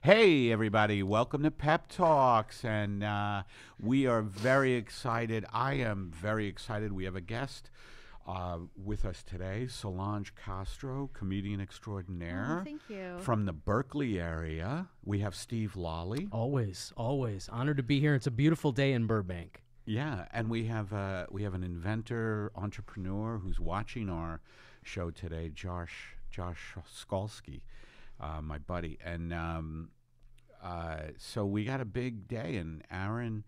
Hey, everybody. Welcome to Pep Talks. And we are very excited. I am very excited. We have a guest with us today, Solange Castro, comedian extraordinaire. Oh, thank you. From the Berkeley area. We have Steve Lawley. Always. Honored to be here. It's a beautiful day in Burbank. Yeah, and we have an inventor, entrepreneur who's watching our show today, Josh Skalski. My buddy. And so we got a big day, and Aaron,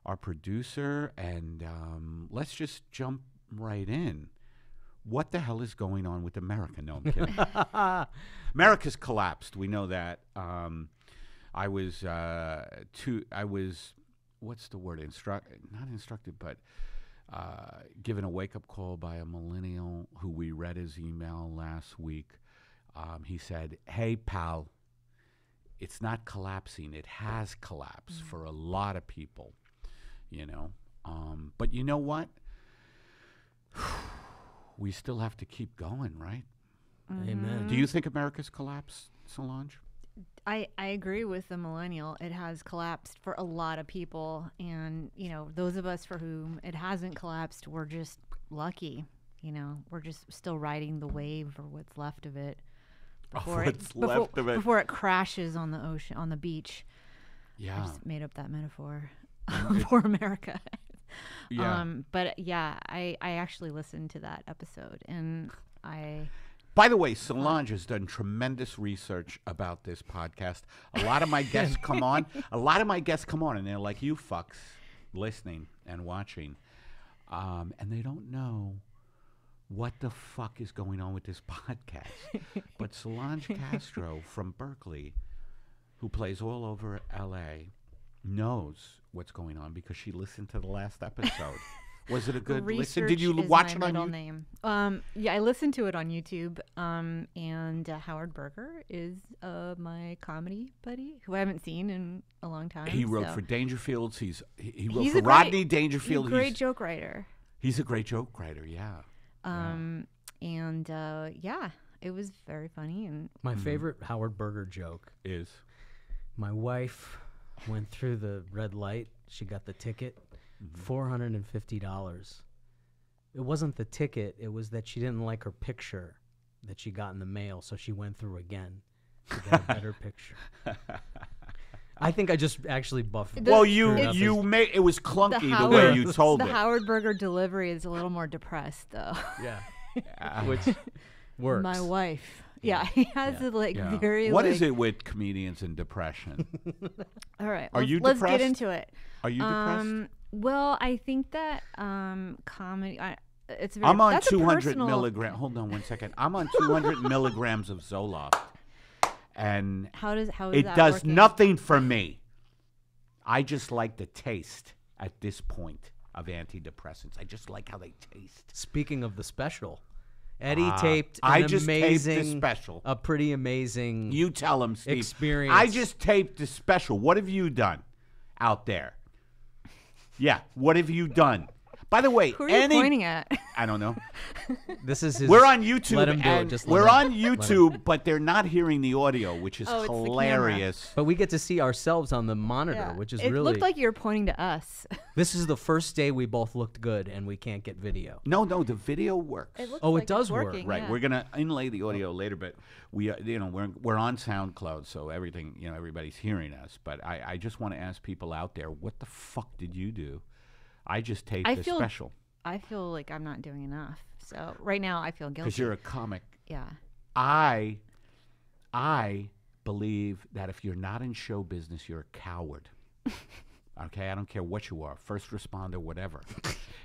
our producer, and let's just jump right in. What the hell is going on with America? No, I'm kidding. America's collapsed. We know that. I was, what's the word? Not instructed, but given a wake-up call by a millennial who we read his email last week. He said, hey, pal, it's not collapsing. It has collapsed for a lot of people, you know. But you know what? We still have to keep going, right? Amen. Do you think America's collapsed, Solange? I agree with the millennial. It has collapsed for a lot of people. And, you know, those of us for whom it hasn't collapsed, we're just lucky. You know, we're just still riding the wave or what's left of it. Before it crashes on the ocean, on the beach. Yeah. I just made up that metaphor for America. Yeah. But yeah, I actually listened to that episode, and By the way, Solange has done tremendous research about this podcast. A lot of my guests come on. And they're like, you fucks listening and watching. And they don't know what the fuck is going on with this podcast. But Solange Castro from Berkeley, who plays all over L.A., knows what's going on because she listened to the last episode. Was it a good listen? Did you watch it on YouTube? Name. Yeah, I listened to it on YouTube. And Howard Berger is my comedy buddy who I haven't seen in a long time. He wrote for Dangerfield. He wrote for Rodney Dangerfield. He's a great joke writer. He's a great joke writer. Yeah. And yeah, it was very funny. And My favorite Howard Berger joke is my wife went through the red light. She got the ticket, $450. It wasn't the ticket. It was that she didn't like her picture that she got in the mail, so she went through again to get a better picture. I think I just actually buffed. Well, it was clunky the way you told it. The Howard Berger delivery is a little more depressed, though. Yeah. Which works. My wife. Yeah, he has very. What is it with comedians and depression? All right. Are you depressed? Let's get into it. Are you depressed? Well, I think that comedy. It's very. I'm on that's 200 milligrams. Hold on 1 second. I'm on 200 milligrams of Zoloft, and how is it that does working? nothing for me. I just like the taste at this point of antidepressants. I just like how they taste. Speaking of the special, Eddie taped taped the amazing special. A pretty amazing You tell him, Steve. experience. I just taped the special. What have you done out there? Yeah, what have you done? By the way, Who are you pointing at? I don't know. This is his. We're on YouTube. Let him do and it. Just we're let him. on YouTube, but they're not hearing the audio, which is Oh, it's the hilarious. But we get to see ourselves on the monitor, which is it really. looked like you were pointing to us. This is the first day we both looked good, and we can't get video. No, the video works. It looks Oh, like it does it's work. working, Right, yeah. we're gonna inlay the audio later, but we're on SoundCloud, so everything everybody's hearing us. But I just want to ask people out there, what the fuck did you do? I just taped the special. I feel like I'm not doing enough. So right now I feel guilty. Because you're a comic. Yeah. I believe that if you're not in show business, you're a coward. Okay, I don't care what you are, first responder, whatever.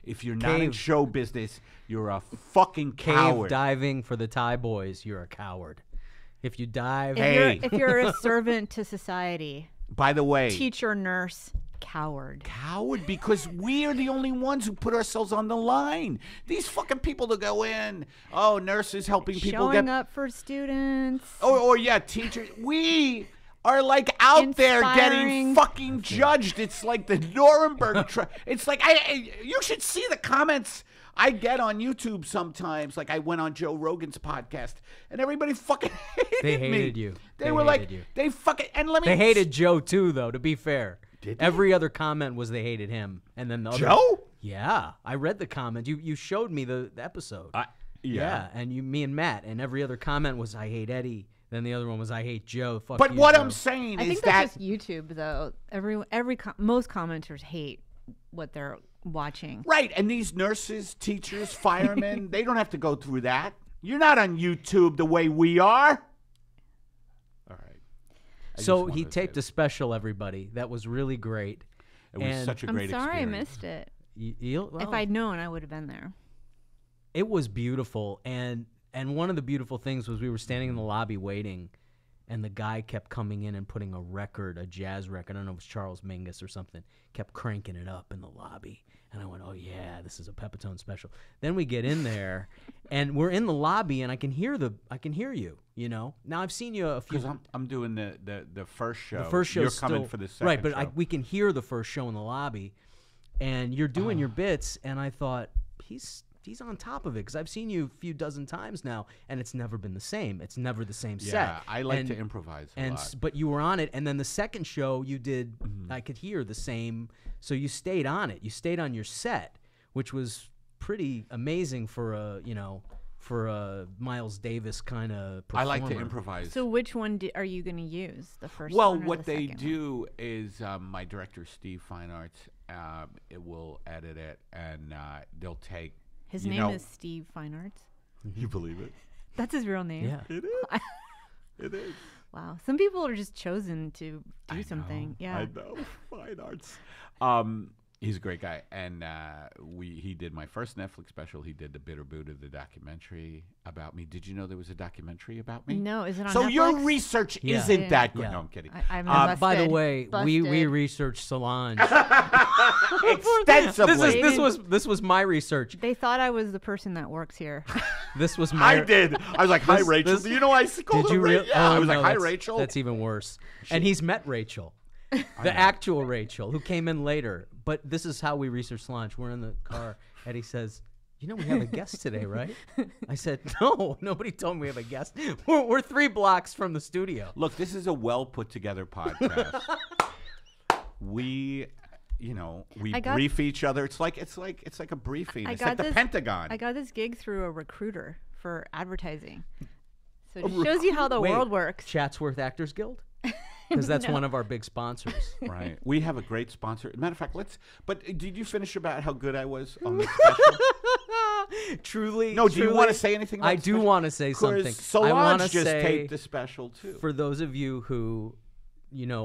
If you're not in show business, you're a fucking coward. Cave diving for the Thai boys, you're a coward. If you dive, If you're a servant to society, By the way, teacher, nurse, coward. Coward, because we are the only ones who put ourselves on the line. These fucking people to go in. Oh, nurses helping people Showing up for students. Or yeah, teachers. We are like out there getting Inspiring. fucking judged. It's like the Nuremberg trial. It's like you should see the comments I get on YouTube sometimes, like I went on Joe Rogan's podcast, and everybody fucking hated They me. hated you. They were like, they fucking, and let me. They hated Joe too, though. To be fair, Did they? every other comment was they hated him, and then the other, Joe? Yeah, I read the comment. You showed me the episode. Yeah. And me and Matt, and every other comment was I hate Eddie. Then the other one was I hate Joe. Fuck But you, what Joe. I'm saying I is think that that's just YouTube, though. Most commenters hate what they're watching. right, and these nurses, teachers, firemen, they don't have to go through that. You're not on YouTube the way we are. All right. So he taped a special, everybody. That was really great. It was and such a I'm great sorry I experience. missed it. Well, If I'd known, I would have been there. it was beautiful, and one of the beautiful things was we were standing in the lobby waiting, and the guy kept coming in and putting a jazz record, I don't know if it was Charles Mingus or something, kept cranking it up in the lobby. And I went, oh, yeah, this is a Pepitone special. Then we get in there, and we're in the lobby, and I can hear you, you know. Now, I've seen you a few Because I'm doing the first show. The first show You're coming for the second right, but show. we can hear the first show in the lobby, and you're doing your bits, and I thought he's on top of it because I've seen you a few dozen times now, and it's never been the same. It's never the same set. Yeah, I like to improvise a lot. But you were on it, and then the second show you did, I could hear the same. So you stayed on it. You stayed on your set, which was pretty amazing for a Miles Davis kind of performer. I like to improvise. So which one are you going to use? The first Well, one or what the they second do is my director, Steve Fine Arts, it will edit it, and they'll take. His name is Steve Fine Arts. You believe it? That's his real name. Yeah. It is. It is. Wow. Some people are just chosen to do something. Know, Yeah. I know. Fine Arts. He's a great guy, and he did my first Netflix special. He did the Bitter Buddha, the documentary about me. Did you know there was a documentary about me? No, is it on So Netflix? your research Yeah. isn't that good. Yeah. No, I'm kidding. I'm By the busted. way, we Busted. researched Solange. Extensively. This was my research. They thought I was the person that works here. This was my. I did. I was like, "Hi, This- Rachel." this- You know, I called Did her you Rachel. really? Yeah, I was like, "Hi, that's, Rachel." That's even worse. And he's met Rachel, the actual Rachel, who came in later. But this is how we researched Solange. We're in the car. Eddie says, "You know, we have a guest today, right?" I said, "No, nobody told me we have a guest. We're 3 blocks from the studio." Look, this is a well put together podcast. We brief each other. It's like a briefing. It's like the Pentagon. I got this gig through a recruiter for advertising. So it shows you how the world works. Chatsworth Actors Guild? Because that's one of our big sponsors. Right. We have a great sponsor. Matter of fact, but did you finish about how good I was on the special? Truly. No, do you want to say anything about I the do special? want to say something. Because Solange I want to just say, taped the special, too. for those of you who,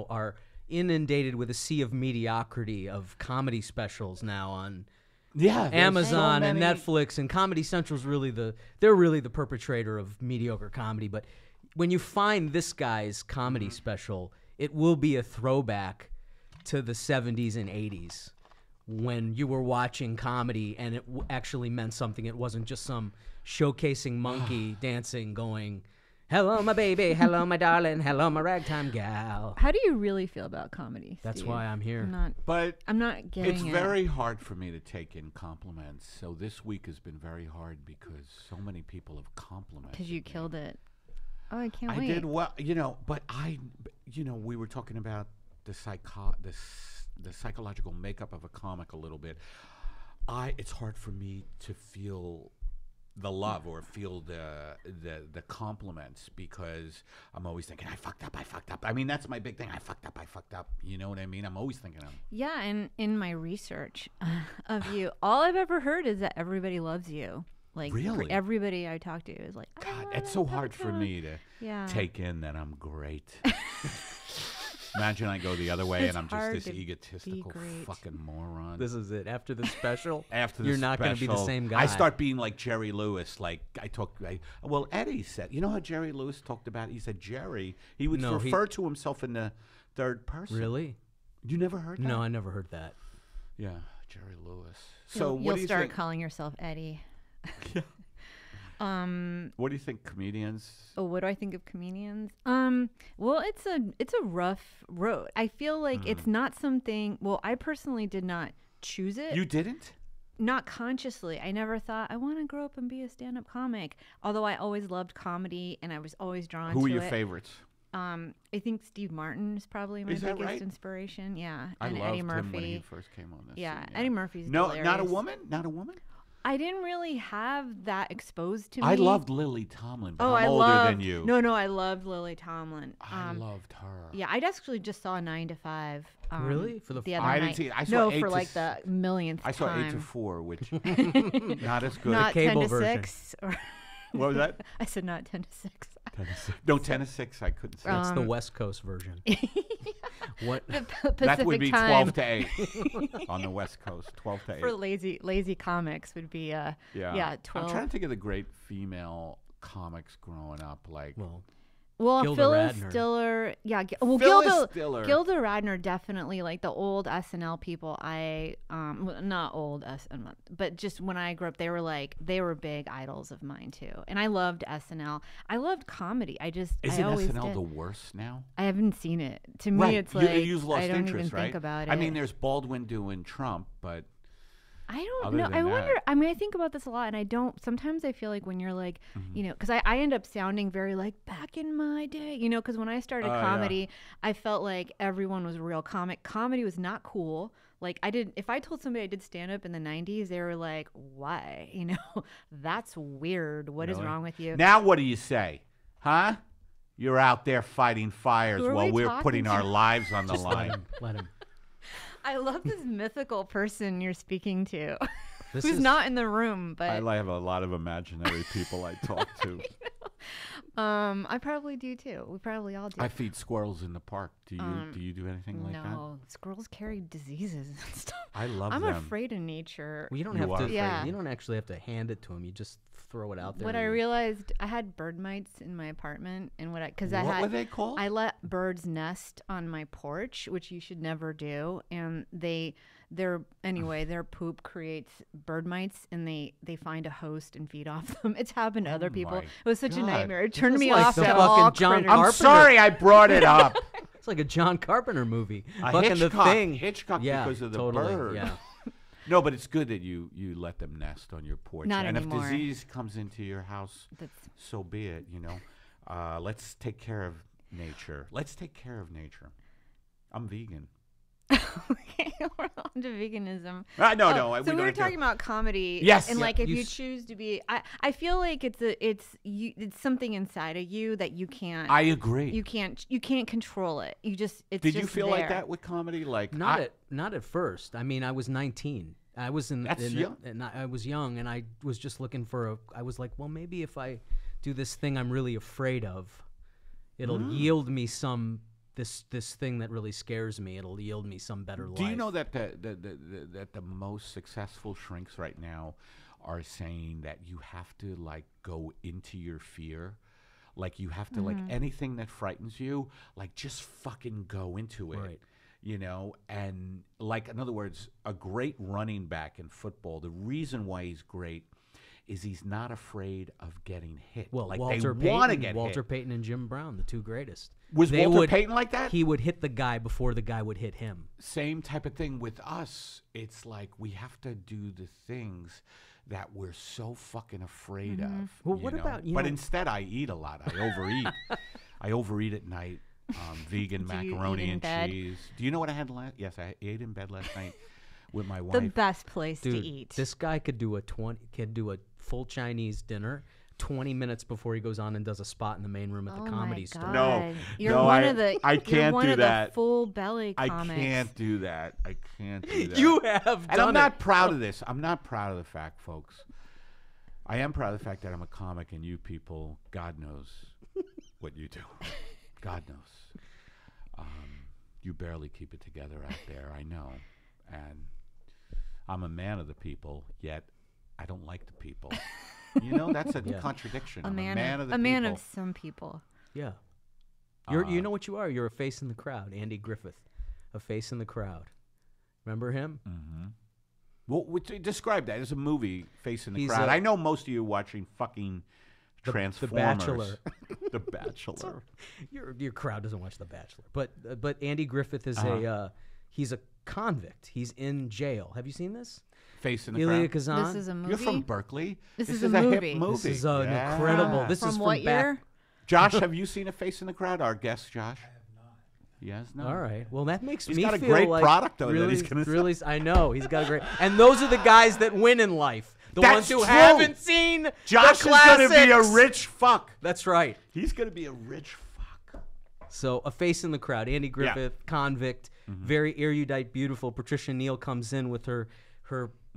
are inundated with a sea of mediocrity of comedy specials now on Amazon and Netflix, and Comedy Central's they're really the perpetrator of mediocre comedy. But when you find this guy's comedy special, it will be a throwback to the 70s and 80s when you were watching comedy and it actually meant something. It wasn't just some showcasing monkey dancing going, "Hello, my baby. Hello, my darling. Hello, my ragtime gal." How do you really feel about comedy? That's Steve? why I'm here. I'm not getting It's it. very hard for me to take in compliments. So this week has been very hard because so many people have complimented Because you me. killed it. Oh, I can't I wait. did well, but we were talking about the psychological makeup of a comic a little bit. It's hard for me to feel the love or feel the compliments because I'm always thinking I fucked up. I mean, that's my big thing. I fucked up. You know what I mean? I'm always thinking of. Yeah, and in my research of you, all I've ever heard is that everybody loves you. Like Really? Everybody I talk to is like, God, it's so hard for me to take in that I'm great. Imagine I go the other way and I'm just hard this to be egotistical great. fucking moron. This is it. After the special, After you're not going to be the same guy. I start being like Jerry Lewis. Like Eddie said, you know how Jerry Lewis talked about it? He said he would refer to himself in the third person. Really? You never heard that? No, I never heard that. Yeah, Jerry Lewis. So you'll what do you start think? calling yourself Eddie. What do you think, comedians? Oh, what do I think of comedians? Well, it's a rough road. I feel like it's not something. Well, I personally did not choose it. You didn't? not consciously. I never thought I want to grow up and be a stand-up comic. Although I always loved comedy and I was always drawn to it. Who are your favorites? I think Steve Martin is probably my biggest right? inspiration. Yeah, I and loved Eddie Murphy. him when he first came on this. Yeah, scene, Eddie Murphy's no, hilarious. not a woman. Not a woman. I didn't really have that exposed to me. I loved Lily Tomlin, but Oh, I'm I older loved, than you. No, I loved Lily Tomlin. I loved her. Yeah, I actually just saw 9 to 5. Really? For the the other I night. didn't see it. I saw no, 8 for to like the millionth I saw time. 8 to 4, which not as good. Not 10 cable to version. 6. Or What was that? I said not 10 to 6. 10 to 6. No, 10 to 6. I couldn't say. That's the West Coast version. What? Pacific That would be time 12 to 8 on the West Coast. 12 to 8. for lazy comics would be yeah 12. I'm trying to think of the great female comics growing up. Like, Well, Gilda Phyllis Radner. Diller, Phyllis Diller. Gilda Radner, definitely like the old SNL people. Not old SNL, but just when I grew up, they were big idols of mine too. And I loved SNL. I loved comedy. isn't I always SNL did. the worst now? I haven't seen it. To me, Right. it's You- like you've lost I don't interest, even right? think about it. I mean, there's Baldwin doing Trump, but I don't Other know. than I that- wonder. I mean, I think about this a lot, and I don't. Sometimes I feel like when you're like, because I end up sounding very like back in my day, because when I started Yeah. comedy, I felt like everyone was a real comic. Comedy was not cool. Like if I told somebody I did stand up in the 90s, they were like, why? That's weird. What is Really? wrong with you? now what do you say? Huh? You're out there fighting fires Who are while we we're talking putting to? our lives on the Let line. him. I love this mythical person you're speaking to, This who's is- not in the room, but I have a lot of imaginary people I talk to. I probably do too. We probably all do. I feed squirrels in the park. Do you do anything like that? No, squirrels carry diseases and stuff. I love I'm them. afraid of nature. Well, you don't You have are to. afraid. Yeah. You don't actually have to hand it to him. You just throw it out there. What I realized, I had bird mites in my apartment, and because I What had were they called? I let birds nest on my porch, which you should never do, and their poop creates bird mites, and they find a host and feed off them. It's happened to other people. my It was such a God. nightmare. It turned is me like off the to fucking all John critters. I'm Carpenter. sorry I brought it up. It's like a John Carpenter movie. Fucking Hitchcock, the thing. Hitchcock Yeah, because of the totally. bird. Yeah. No, but it's good that you let them nest on your porch. Not and anymore. if disease comes into your house, That's- so be it. Let's take care of nature. Let's take care of nature. I'm vegan. Okay, we're on to veganism. No. So we we don't were have to- talking about comedy. Yes. And Yeah, like if you you s- choose to be, I feel like it's something inside of you that you can't. I agree. You can't control it. You just it's Did just you feel there. like that with comedy? Like Not at first. I mean, I was 19. I was That's young. and I was young, and I was just looking for I was like, well, maybe if I do this thing I'm really afraid of, it'll yield me some this thing that really scares me. It'll yield me some better life. Do you know that the most successful shrinks right now are saying that you have to like go into your fear? Like you have to like anything that frightens you, like just fucking go into it. Right. And like in other words, a great running back in football, the reason why he's great is he's not afraid of getting hit. Well, like Walter they want to Payton, get Walter hit. Payton and Jim Brown, the two greatest. Was They Walter would- Payton like that? He would hit the guy before the guy would hit him. Same type of thing with us. It's like we have to do the things that we're so fucking afraid of. Well, you what know? about, But instead, I eat a lot. I overeat. I overeat at night. Vegan Do you macaroni eat in and bed? cheese. Do you know what I had last? Yes, I ate in bed last night with my The wife. best place Dude, to eat. this guy could do a full Chinese dinner 20 minutes before he goes on and does a spot in the main room at the comedy store. No, you're no, one I- of the. I you're can't one do of that. The full belly I comics. can't do that. I can't do that. You have And done I'm not it. proud of this. I'm not proud of the fact, folks. I am proud of the fact that I'm a comic, and you people, God knows what you do. God knows. You barely keep it together out there, I know. And I'm a man of the people, yet I don't like the people. That's a contradiction. I'm a man of the a people. man of some people. Yeah. You know what you are? You're a face in the crowd. Andy Griffith, a face in the crowd. Remember him? Mm-hmm. Well, describe that. It's a movie, Face in the He's Crowd. a- I know most of you watching fucking Transformers. Bachelor. The Bachelor. Your crowd doesn't watch The Bachelor, but Andy Griffith is He's a convict. He's in jail. Have you seen this? Face in the Elia Crowd. Kazan. This is a movie. You're from Berkeley. This is is a a movie. hip movie. This is an Yeah. incredible. This From is what year? Josh, have you seen A Face in the Crowd? Our guest, Josh. I have not. Yes, no. All right. Well, that makes He's me got a feel great like product, though, that Really, he's gonna really. I know he's got a great. And those are the guys that win in life. The That's ones who true. haven't seen Josh the is going to be a classics. rich fuck. That's right. He's going to be a rich fuck. So, A Face in the Crowd. Andy Griffith, convict, very erudite, beautiful. Patricia Neal comes in with her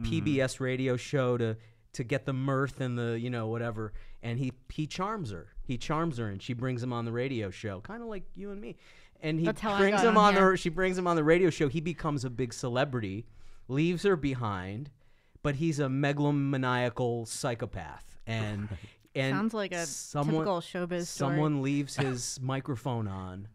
PBS radio show to get the mirth and the whatever, and he charms her. He charms her, and she brings him on the radio show, kind of like you and me. And he That's how I brings got him on on here. she brings him on the radio show. He becomes a big celebrity, leaves her behind, but he's a megalomaniacal psychopath, and Sounds like a typical showbiz story. Someone leaves his microphone on.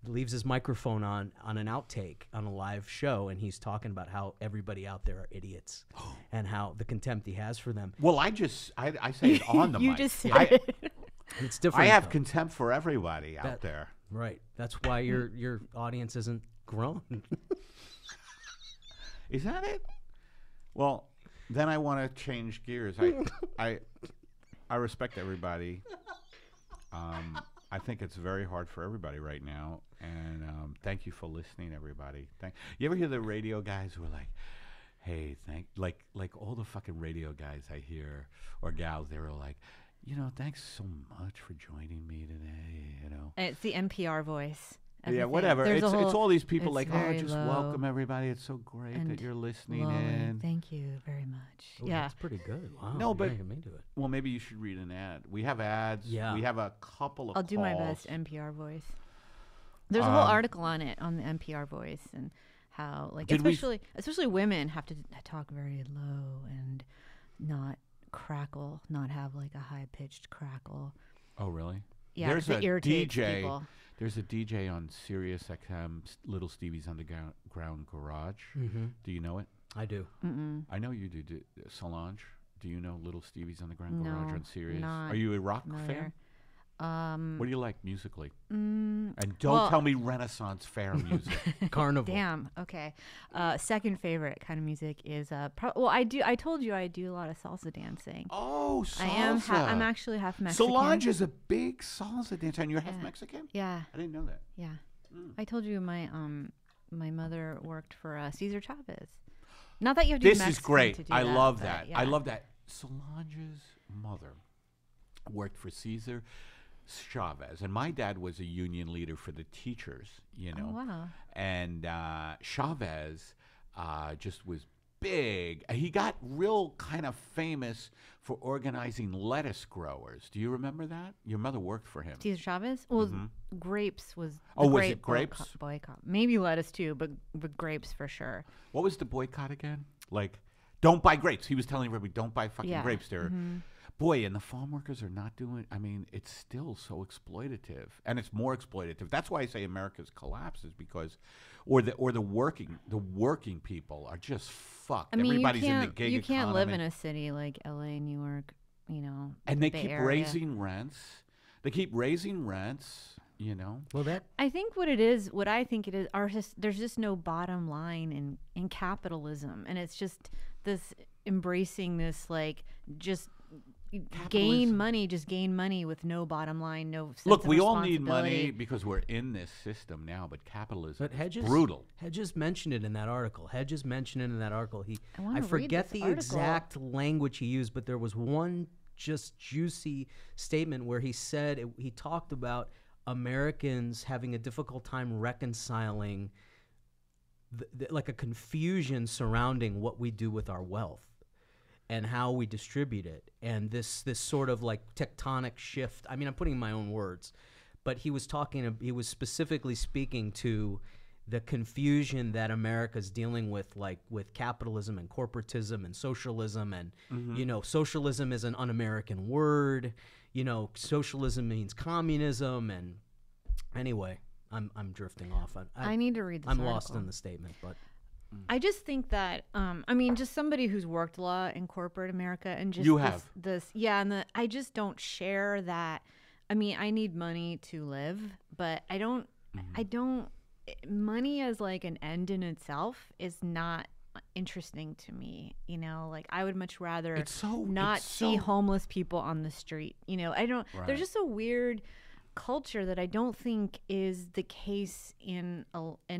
Leaves his microphone on an outtake on a live show, and he's talking about how everybody out there are idiots and how the contempt he has for them. Well, I say it on the You mic. just said I, it. It's different. I have though. contempt for everybody out there. Right. That's why your audience isn't grown. Is that it? Well, then I want to change gears. I respect everybody. I think it's very hard for everybody right now, and thank you for listening, everybody. You ever hear the radio guys who are like, "Hey, like all the fucking radio guys I hear or gals, they were like, thanks so much for joining me today." It's the NPR voice. Yeah, Everything. whatever. There's It's a whole- all these people it's like, very just low welcome everybody. It's so great that and you're listening low and in. Thank you very much. Ooh, Yeah. That's pretty good. Wow. No, you're but- making me do it. Well, maybe you should read an ad. We have ads. Yeah. We have a couple of I'll do my best calls. NPR voice. There's a whole article on it on the NPR voice and how Did we- especially women have to talk very low and not crackle, not have like a high pitched crackle. Oh, really? Yeah, There's 'cause it a irritates DJ. people. There's a DJ on Sirius XM, Little Stevie's Underground Garage. Mm-hmm. Do you know it? I do. I know you do. Solange, do you know Little Stevie's Underground No, Garage on Sirius? not Are you a rock fan? familiar. What do you like musically? Mm, And don't well- tell me Renaissance Fair music. Carnival. Damn. Okay. Second favorite kind of music is I told you I do a lot of salsa dancing. Oh, salsa. I am. I'm actually half Mexican. Solange is a big salsa dancer, and you're half Yeah. Mexican? Yeah. I didn't know that. Yeah. I told you my mother worked for Cesar Chavez. Not that you have to be This Mexican is great. to do I that, love but that. yeah. I love that. Solange's mother worked for Cesar Chavez, and my dad was a union leader for the teachers, Oh, wow. And Chavez just was big. He got real kind of famous for organizing lettuce growers. Do you remember that? Your mother worked for him. Cesar Chavez? Well, grapes was. Oh, the was it grape grapes? Boycott. Maybe lettuce too, but grapes for sure. What was the boycott again? Like, don't buy grapes. He was telling everybody, don't buy fucking Yeah. grapes. They're boy, and the farm workers are not doing. I mean, it's still so exploitative, and it's more exploitative. That's why I say America's collapse is because, or the working people are just fucked. I mean, Everybody's in the gig you can't live economy. in a city like LA, New York, and they Bay keep Area. raising rents. They keep raising rents. Well, that I think what I think it is, there's just no bottom line in capitalism, and it's just this embracing this like just gain money with no bottom line, no sense Look, of we all need money responsibility. because we're in this system now, but capitalism But Hedges is brutal. Hedges mentioned it in that article. I wanna read forget this the article. exact language he used, but there was one just juicy statement where he said he talked about Americans having a difficult time reconciling like a confusion surrounding what we do with our wealth and how we distribute it, and this sort of like tectonic shift. I mean, I'm putting in my own words, but he was specifically speaking to the confusion that America's dealing with, like with capitalism and corporatism and socialism, and socialism is an un-American word. Socialism means communism, and anyway, I'm drifting off. I need to read this I'm article. lost in the statement, but I just think that just somebody who's worked a lot in corporate America and just You this, have. this yeah, and I just don't share that. I mean, I need money to live, but I don't money as like an end in itself is not interesting to me. You know, like I would much rather not see homeless people on the street. You know, I don't. Right. There's just a weird culture that I don't think is the case in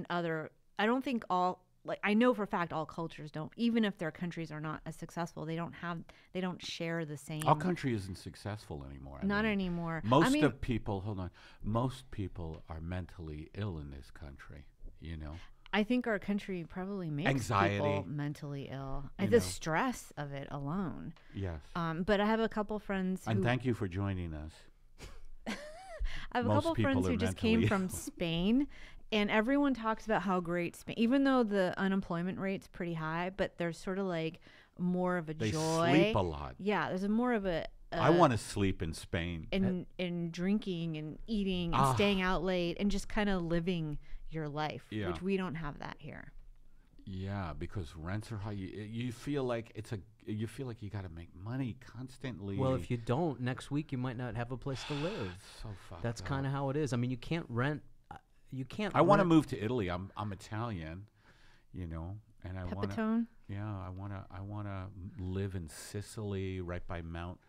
other. I don't think all. Like I know for a fact all cultures don't, even if their countries are not as successful, they don't share the same. Our country isn't successful anymore. Not anymore. Most people are mentally ill in this country, you know. I think our country probably makes anxiety, people mentally ill. The stress of it alone. Yes. But I have a couple friends and thank you for joining us. I have a couple friends who just came from Spain. And everyone talks about how great Spain, even though the unemployment rate's pretty high, but there's sort of like more of a joy. They sleep a lot. Yeah, there's more of a. I want to sleep in Spain. And drinking and eating and staying out late and just kind of living your life, which we don't have that here. Yeah, because rents are high. You feel like you feel like you got to make money constantly. Well, if you don't, next week you might not have a place to live. So fucked That's up. kind of how it is. I mean, you can't rent. I want to move to Italy. I'm Italian, you know, and I want Pepitone. Yeah, I want to live in Sicily, right by Mount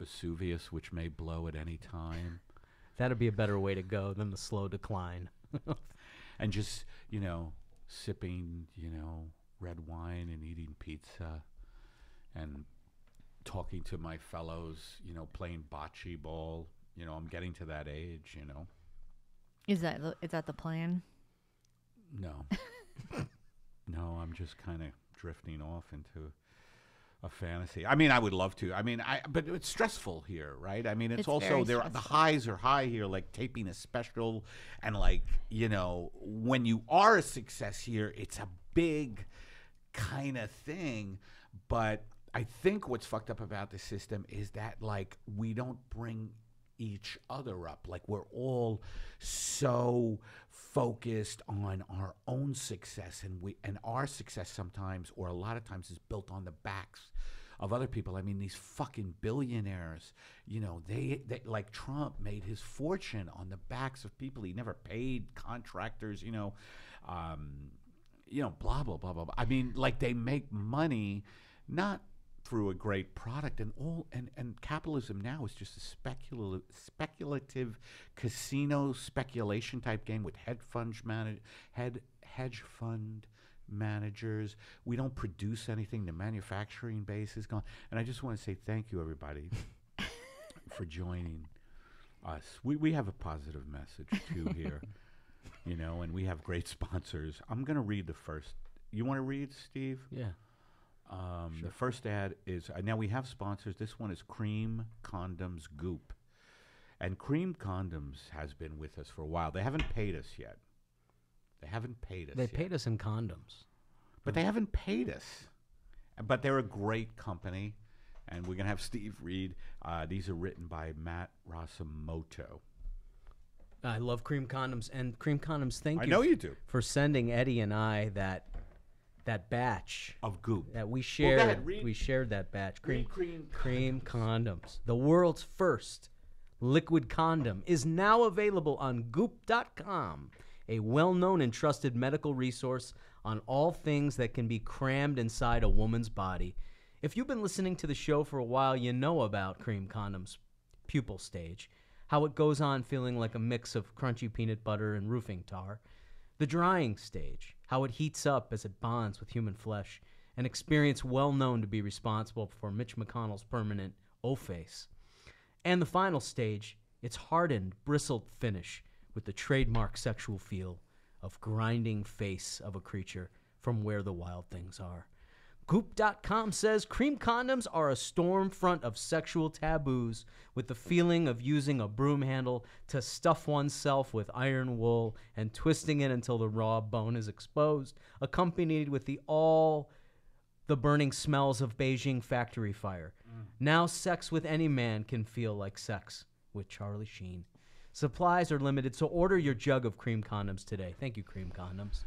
Vesuvius, which may blow at any time. That'd be a better way to go than the slow decline. And just, you know, sipping, you know, red wine and eating pizza and talking to my fellows, you know, playing bocce ball. You know, I'm getting to that age, you know. Is that the plan? No. No, I'm just kind of drifting off into a fantasy. I mean, I would love to. I mean, but it's stressful here, right? I mean, it's also the highs are high here, like taping a special, and like, you know, when you are a success here, it's a big kind of thing. But I think what's fucked up about the system is that like we don't bring each other up. Like we're all so focused on our own success, and our success sometimes, or a lot of times, is built on the backs of other people. I mean, these fucking billionaires, you know, they like Trump made his fortune on the backs of people he never paid, contractors, you know, blah blah blah blah blah. I mean, like they make money not through a great product, and capitalism now is just a speculative casino speculation type game with hedge fund managers. We don't produce anything. The manufacturing base is gone. And I just want to say thank you, everybody, for joining us. We have a positive message too here, you know, and we have great sponsors. I'm gonna read the first. You want to read, Steve? Yeah. Sure. The first ad is, now we have sponsors. This one is Cream Condoms Goop. And Cream Condoms has been with us for a while. They haven't paid us yet. They paid us in condoms. But they haven't paid us. But they're a great company. And we're going to have Steve read. These are written by Matt Rasamoto. I love Cream Condoms. And Cream Condoms, thank you. I know you do. For sending Eddie and I that batch of goop that we shared. Well, go ahead, we shared that batch. Cream Condoms. The world's first liquid condom is now available on goop.com, a well-known and trusted medical resource on all things that can be crammed inside a woman's body. If you've been listening to the show for a while, you know about Cream Condoms' pupal stage, how it goes on feeling like a mix of crunchy peanut butter and roofing tar. The drying stage, how it heats up as it bonds with human flesh, an experience well known to be responsible for Mitch McConnell's permanent O-face. And the final stage, its hardened, bristled finish with the trademark sexual feel of grinding face of a creature from where the wild things are. Goop.com says cream condoms are a storm front of sexual taboos, with the feeling of using a broom handle to stuff oneself with iron wool and twisting it until the raw bone is exposed, accompanied with the burning smells of Beijing factory fire. Now sex with any man can feel like sex with Charlie Sheen. Supplies are limited, so order your jug of cream condoms today. Thank you, Cream Condoms.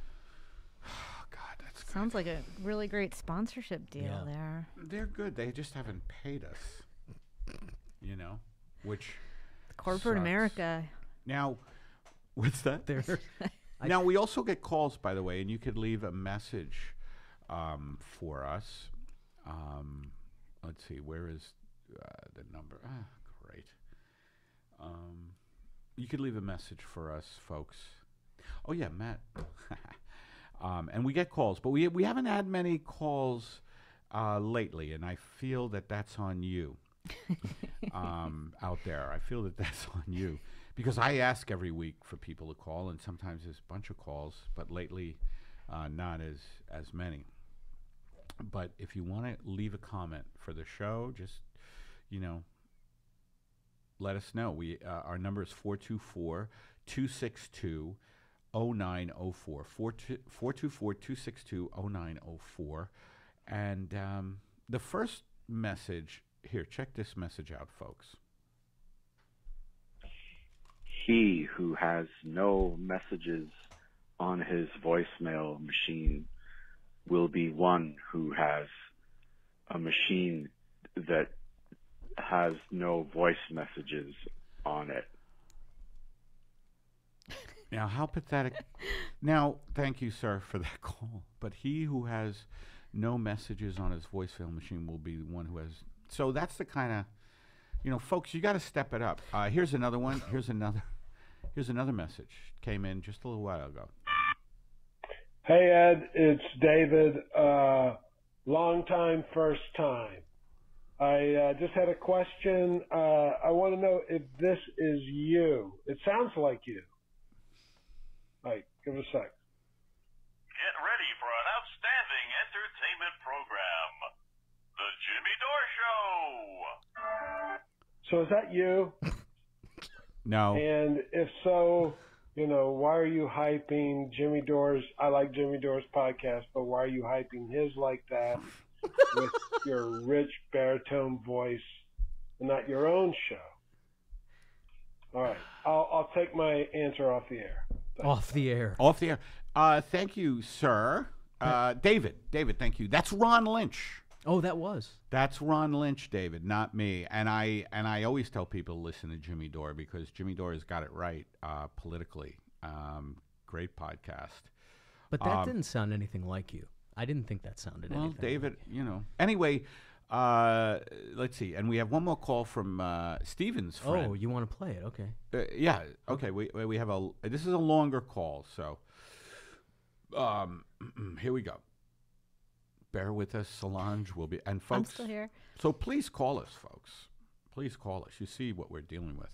Sounds like a really great sponsorship deal there. They're good. They just haven't paid us, you know, which corporate sucks. America. Now, what's that? Now, we also get calls, by the way, and you could leave a message for us. Let's see, where is the number? Great. You could leave a message for us, folks. Oh, yeah, Matt. And we get calls, but we haven't had many calls lately, and I feel that that's on you out there. I feel that that's on you. Because I ask every week for people to call, and sometimes there's a bunch of calls, but lately not as many. But if you want to leave a comment for the show, just, let us know. Our number is 424-262-0904, 424-262-0904. And the first message, here, check this message out, folks. He who has no messages on his voicemail machine will be one who has a machine that has no voice messages on it. Now, how pathetic. Now, thank you, sir, for that call. But he who has no messages on his voicemail machine will be the one who has. So that's the kind of, folks, you got to step it up. Here's another one. Here's another message. Came in just a little while ago. Hey, Ed, it's David. Long time, first time. I just had a question. I want to know if this is you. It sounds like you. Right, give it a sec. Get ready for an outstanding entertainment program. The Jimmy Dore Show. So is that you? No. And if so, why are you hyping Jimmy Dore's? I like Jimmy Dore's podcast, but why are you hyping his like that with your rich baritone voice and not your own show? All right, I'll take my answer off the air. Thanks. Off the air. Off the air. Thank you, sir. David, thank you. That's Ron Lynch. Oh, that was. That's Ron Lynch, David, not me. And I always tell people to listen to Jimmy Dore because Jimmy Dore has got it right politically. Great podcast. But that didn't sound anything like you. I didn't think that sounded anything. Well, David, like Anyway, let's see. And we have one more call from Steven's friend. Oh, you want to play it? Okay. Yeah. Okay. We have this is a longer call, so here we go. Bear with us, Solange will be, and folks. I'm still here. So please call us, folks. Please call us. You see what we're dealing with.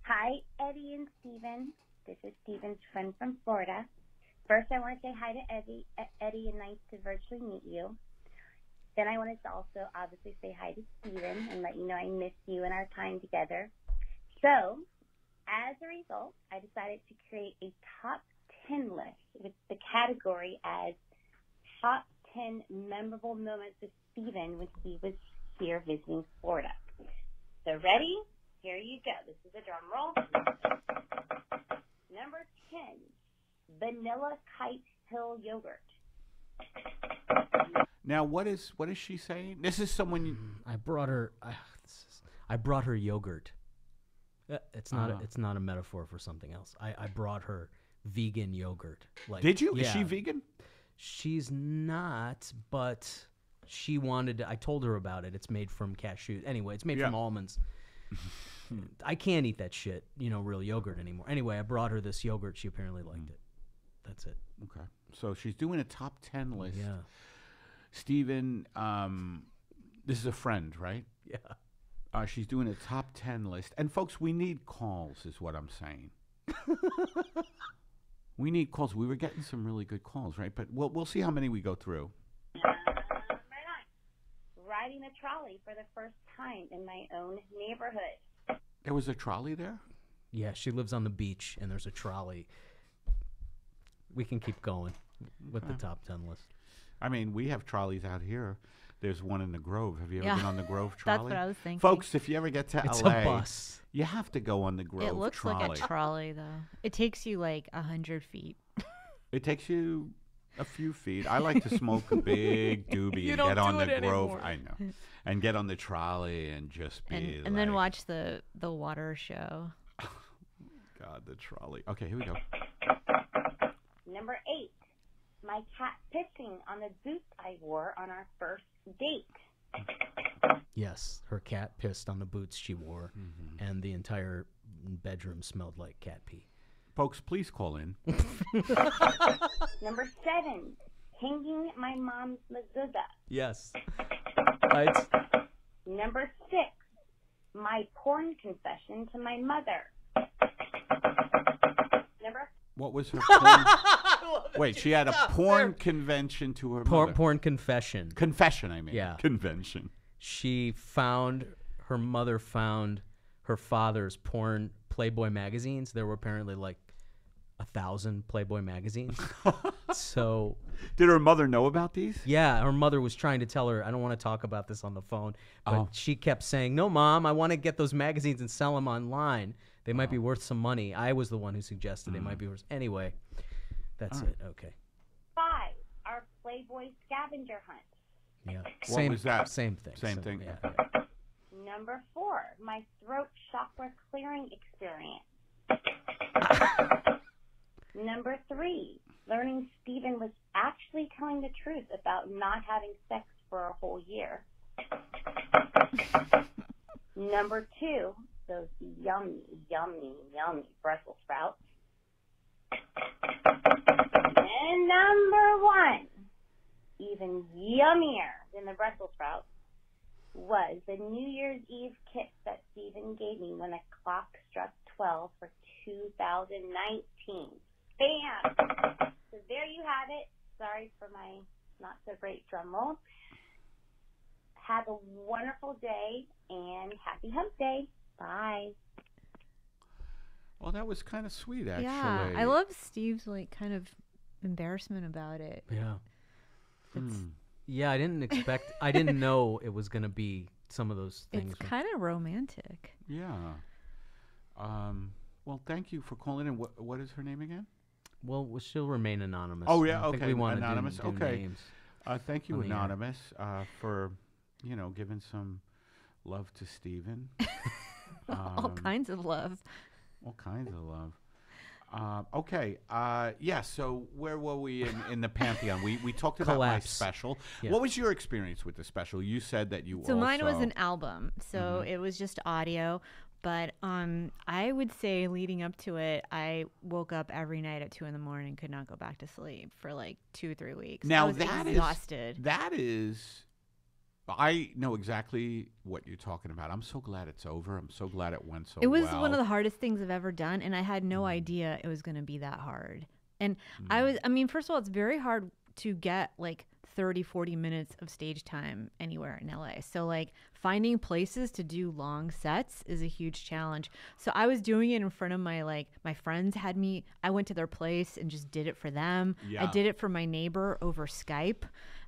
Hi, Eddie and Steven. This is Steven's friend from Florida. First, I want to say hi to Eddie, and nice to virtually meet you. Then I wanted to also obviously say hi to Steven and let you know I miss you and our time together. So, as a result, I decided to create a top 10 list with the category as Top 10 Memorable Moments with Steven when he was here visiting Florida. So ready? Here you go. This is a drum roll. Number 10, Vanilla Kite Hill Yogurt. Now, what is she saying? This is someone I brought her. I brought her yogurt. It's not a metaphor for something else. I brought her vegan yogurt. Did you? Yeah. Is she vegan? She's not, but she wanted. I told her about it. It's made from cashews. Anyway, it's made from almonds. I can't eat that shit, real yogurt anymore. Anyway, I brought her this yogurt. She apparently liked it. That's it. Okay. So she's doing a top 10 list. Yeah. Steven, this is a friend, right? Yeah. She's doing a top 10 list. And folks, we need calls is what I'm saying. We need calls. We were getting some really good calls, right? But we'll see how many we go through. Riding a trolley for the first time in my own neighborhood. There was a trolley there? Yeah, she lives on the beach, and there's a trolley. We can keep going with the top 10 list. I mean, we have trolleys out here. There's one in the Grove. Have you ever been on the Grove trolley? That's what I was thinking. Folks, if you ever get to It's LA, a bus. you have to go on the Grove trolley. It looks like a trolley, though. It takes you like 100 feet. It takes you a few feet. I like to smoke a big doobie and get on the Grove. Anymore. I know. And get on the trolley and just be and then watch the water show. God, the trolley. Okay, here we go. Number 8, my cat pissing on the boots I wore on our first date. Yes, her cat pissed on the boots she wore, and the entire bedroom smelled like cat pee. Folks, please call in. Number 7, hanging my mom's mezuzah. Yes. Right. Number 6, my porn confession to my mother. What was her porn? Wait, she had a porn convention to her mother. Porn confession. Confession, I mean. Yeah. Convention. Her mother found her father's porn Playboy magazines. There were apparently like 1,000 Playboy magazines. So, did her mother know about these? Yeah, her mother was trying to tell her, I don't want to talk about this on the phone, but she kept saying, no, Mom, I want to get those magazines and sell them online. They might be worth some money. I was the one who suggested they might be worth. Anyway, that's it. Okay. 5, our Playboy scavenger hunt. Yeah. What was that? Same thing. Same thing. Yeah. Number 4, my throat chakra clearing experience. Number 3, learning Stephen was actually telling the truth about not having sex for a whole year. Number 2, those yummy, yummy, yummy Brussels sprouts. And number 1, even yummier than the Brussels sprouts, was the New Year's Eve kiss that Stephen gave me when the clock struck 12 for 2019. Bam! So there you have it. Sorry for my not so great drum roll. Have a wonderful day and happy hump day. Bye. Well, that was kind of sweet, actually. Yeah, I love Steve's like kind of embarrassment about it. Yeah. Yeah, I didn't know it was going to be some of those things. It's kind of romantic. Yeah. Well, thank you for calling in. What is her name again? Well, she'll remain anonymous. Oh, yeah, I think okay. we want Anonymous, to do okay. names. Thank you, on the air. Anonymous, for, giving some love to Stephen. All kinds of love. All kinds of love. Okay. Yeah. So where were we in the Pantheon? We talked about my Collapse. special. Yeah. What was your experience with the special? You said that you. So mine was an album. So it was just audio. But I would say leading up to it, I woke up every night at 2 a.m, could not go back to sleep for like 2-3 weeks. Now I was exhausted. That is. I know exactly what you're talking about. I'm so glad it's over. I'm so glad it went so well. It was one of the hardest things I've ever done, and I had no idea it was going to be that hard. And first of all, it's very hard to get like 30-40 minutes of stage time anywhere in LA. So like finding places to do long sets is a huge challenge. So I was doing it in front of my friends had me. I went to their place and just did it for them. Yeah. I did it for my neighbor over Skype.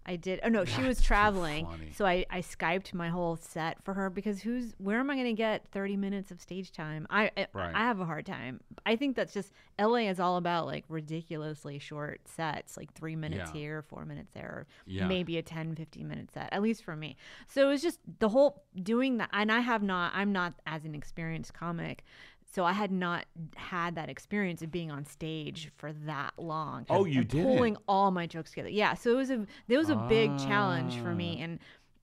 She was traveling, so I Skyped my whole set for her because where am I going to get 30 minutes of stage time? I have a hard time. I think that's just, LA is all about like ridiculously short sets, like 3 minutes here, 4 minutes there, maybe a 10-15 minute set, at least for me. So it was just the whole doing that, and I'm not as an experienced comic. So I had not had that experience of being on stage for that long. Oh, you did pulling all my jokes together. Yeah, so it was a big challenge for me, and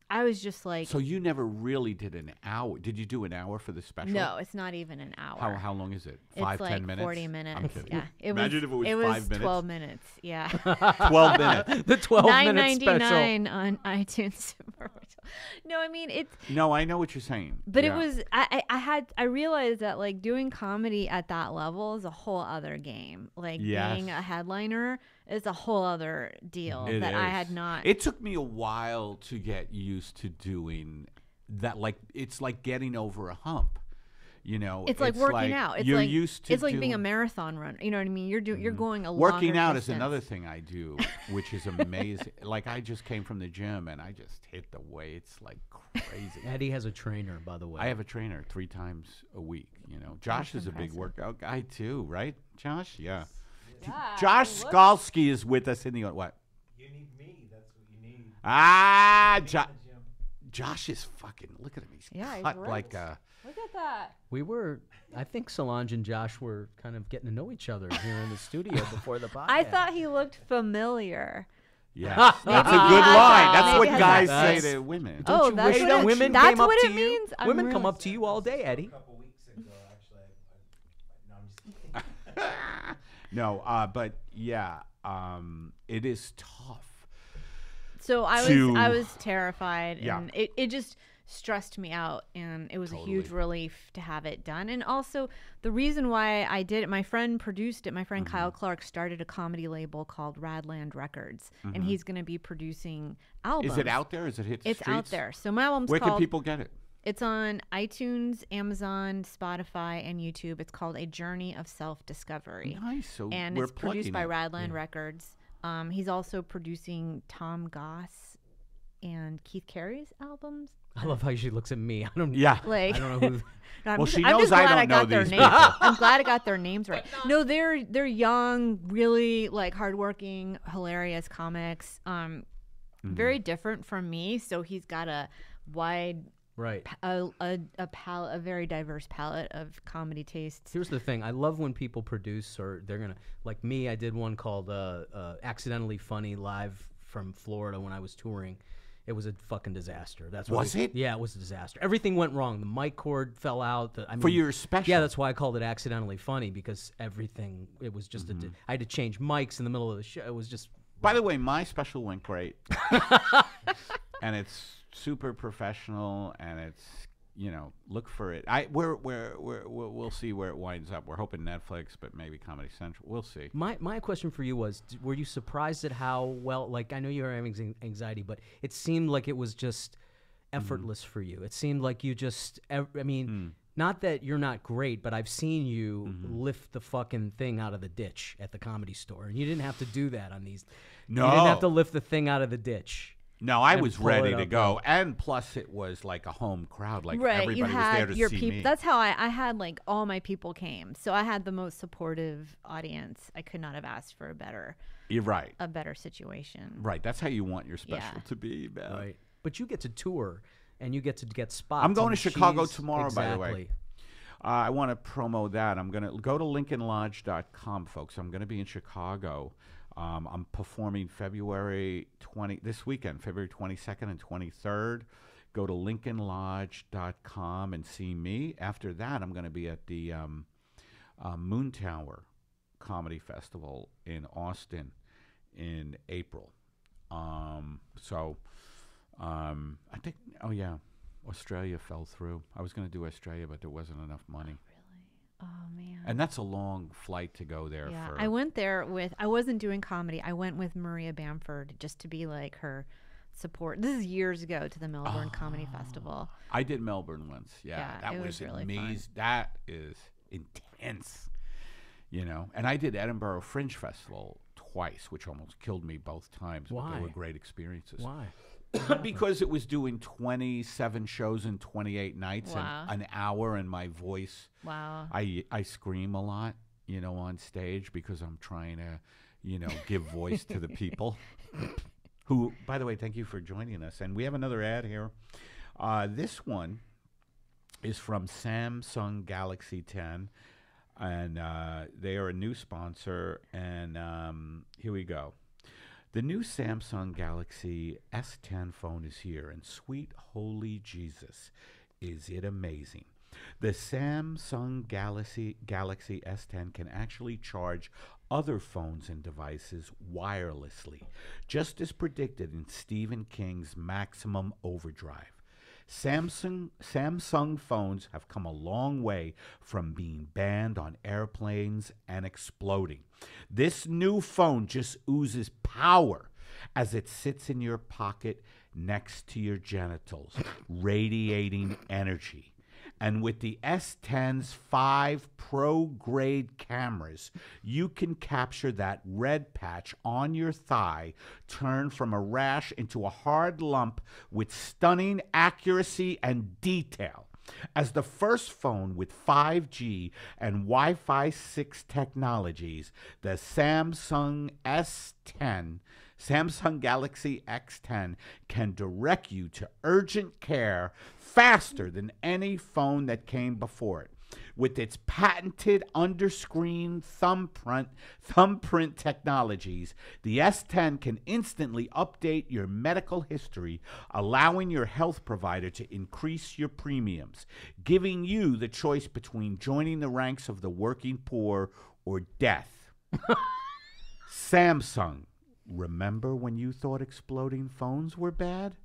I was just like. So you never really did an hour? Did you do an hour for the special? No, it's not even an hour. How long is it? It's 5-10 like minutes? 40 minutes. I'm kidding. Yeah, Imagine if it was 5 minutes. 12 minutes. Yeah. 12 minutes. The 12-minute special. $9.99 on iTunes. No, I mean it's. No, I know what you're saying. But it was. I realized that like doing comedy at that level is a whole other game. Like being a headliner is a whole other deal It that is. I had not. It took me a while to get used to doing that. Like it's like getting over a hump. It's like working out. It's you're like, used to. It's like being a marathon runner. You know what I mean? You're going a working longer out distance. is another thing I do, which is amazing. Like I just came from the gym and I just hit the weights like crazy. Eddie has a trainer, by the way. I have a trainer 3 times a week. Josh is a big workout guy too, right? Josh, yeah. Josh Skalski is with us in the what? You need me. That's what you need. Josh is fucking. Look at him. He's Yeah, he's cut ripped. like a. Look at that. I think Solange and Josh were kind of getting to know each other here in the studio before the podcast. I thought he looked familiar. Yeah, that's a good line. That's what Maybe guys has say that. to women. Oh, you that's wish what that it- women that's came up what to it you? means? I'm Women come really up to you all day, Eddie. couple weeks ago, actually. No, I'm just No, but yeah, it is tough. So I to- was terrified, Yeah. and it just stressed me out, and it was a huge Totally. relief to have it done. And also the reason why I did it, my friend produced it. My friend Kyle Clark started a comedy label called Radland Records, and he's going to be producing albums. Is it out there? Is it hit the It's streets? out there. So my album's Where called. can people get it? It's on iTunes, Amazon, Spotify, and YouTube. It's called A Journey of Self-Discovery. Nice. So And we're it's produced by plugging it. Radland Records. He's also producing Tom Goss and Keith Carey's albums. I love how she looks at me. I don't. Yeah. Like, I don't know who. No, I'm Well, just, she I'm knows just I glad don't I got know their these names. people. I'm glad I got their names right. No, they're young, really like hardworking, hilarious comics. Very different from me. So he's got a wide, Right. a palette, a very diverse palette of comedy tastes. Here's the thing. I love when people produce, or they're gonna like me. I did one called "Accidentally Funny" live from Florida when I was touring. It was a fucking disaster. That's what Was it? Yeah, it was a disaster. Everything went wrong. The mic cord fell out. I mean, For your special. Yeah, that's why I called it "Accidentally Funny" because everything. It was just I had to change mics in the middle of the show. It was just. By the way, my special went great. And it's super professional, and it's, look for it. We'll see where it winds up. We're hoping Netflix, but maybe Comedy Central. We'll see. My question for you was, were you surprised at how well, like, I know you were having anxiety, but it seemed like it was just effortless for you. It seemed like you just, not that you're not great, but I've seen you lift the fucking thing out of the ditch at the Comedy Store, and you didn't have to do that on these. No. You didn't have to lift the thing out of the ditch. No, I and was pull ready it to up go, and plus it was like a home crowd. Like Right, everybody you was had there to your see people. me. That's how I had like all my people came. So I had the most supportive audience. I could not have asked for You're right. a better situation. Right. That's how you want your special Yeah. to be, man. Right. But you get to tour, and you get to get spots. I'm going and to Chicago she's- tomorrow, by the way. exactly. I want to promo that. I'm going to go to LincolnLodge.com, folks. I'm going to be in Chicago. I'm performing this weekend, February 22nd and 23rd. Go to LincolnLodge.com and see me. After that, I'm going to be at the Moon Tower Comedy Festival in Austin in April. I think, Australia fell through. I was going to do Australia, but there wasn't enough money. Oh man. And that's a long flight to go there. Yeah, for I went there I wasn't doing comedy. I went with Maria Bamford just to be like her support. This is years ago to the Melbourne Comedy Festival. I did Melbourne once. Yeah, Yeah, that it was was really amazing. fun. That is intense, And I did Edinburgh Fringe Festival twice, which almost killed me both times. But Why? they were great experiences. Why? Because it was doing 27 shows in 28 nights Wow. and an hour, and my voice. Wow. I scream a lot, on stage because I'm trying to, give voice to the people. Who, by the way, thank you for joining us. And we have another ad here. This one is from Samsung Galaxy 10, and they are a new sponsor. And here we go. The new Samsung Galaxy S10 phone is here, and sweet holy Jesus, is it amazing. The Samsung Galaxy S10 can actually charge other phones and devices wirelessly, just as predicted in Stephen King's Maximum Overdrive. Samsung phones have come a long way from being banned on airplanes and exploding. This new phone just oozes power as it sits in your pocket next to your genitals, radiating energy. And with the S10's 5 pro-grade cameras, you can capture that red patch on your thigh, turn from a rash into a hard lump with stunning accuracy and detail. As the first phone with 5G and Wi-Fi 6 technologies, the Samsung S10 Samsung Galaxy X10 can direct you to urgent care faster than any phone that came before it. With its patented underscreen thumbprint technologies, the S10 can instantly update your medical history, allowing your health provider to increase your premiums, giving you the choice between joining the ranks of the working poor or death. Samsung, remember when you thought exploding phones were bad?